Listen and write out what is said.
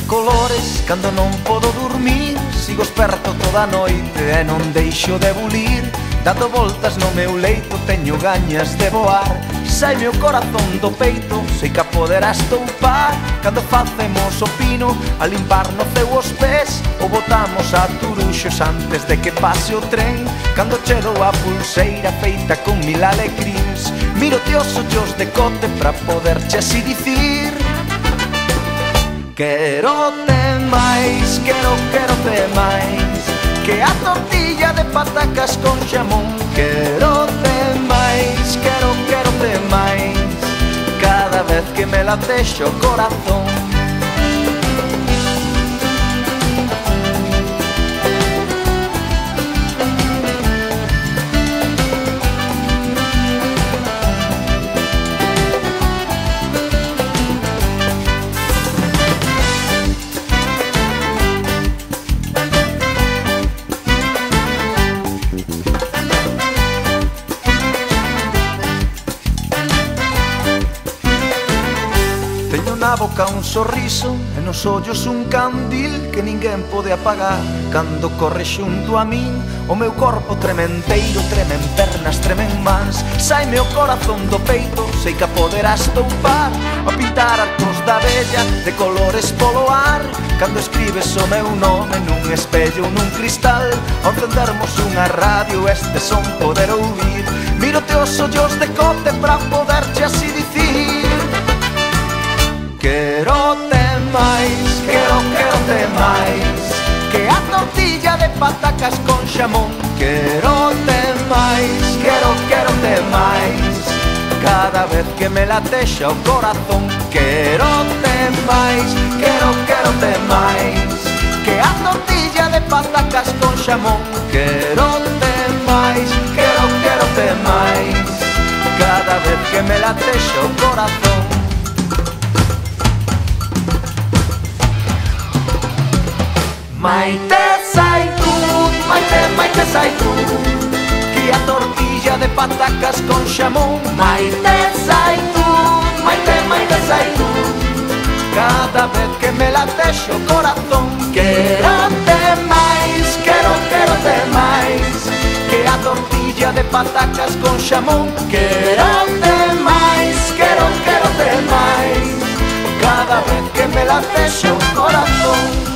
colores cando non podo dormir. Sigo esperto toda a noite e non deixo de bulir. Dando voltas no meu leito teño gañas de voar. Sai meu corazón do peito, sei que a poderás toupar. Cando facemos o pino a limpar no ceu os pés, ou botamos a turuxos antes de que pase o tren. Cando che dou a pulseira feita con mil alecrins, miro-te os ollos de cote pra poderche así dicir: quero-te máis, quero-te máis que a tortilla de patacas con xamón. Quero-te máis, quero-te máis cada vez que me latexe o corazón. Teño na boca un sorriso e nos ollos un candil que ninguén pode apagar. Cando corre xunto a min o meu corpo trementeiro, tremen pernas, tremen mans. Saime o corazón do peito, sei que a poderás toupar. A pintar arcos da bella de colores polo ar. Cando escribes o meu nome nun espello, nun cristal, ao encendermos unha radio este son poder ouvir. Miro-te os ollos de cote pra poderche así dicir: quero-te máis, quero-te máis que a tortilla de patacas con xamón. Quero-te máis, quero-te máis cada vez que me latexa o corazón. Quero-te máis, quero-te máis que a tortilla de patacas con xamón. Quero-te máis, quero-te máis cada vez que me latexa o corazón. Maite Zaitun, Maite Zaitun, que a tortilla de patacas con xamón. Maite Zaitun, Maite Zaitun, cada vez que me latexe o corazón. Quero-te máis, quero-te máis que a tortilla de patacas con xamón. Quero-te máis, quero-te máis cada vez que me latexe o corazón.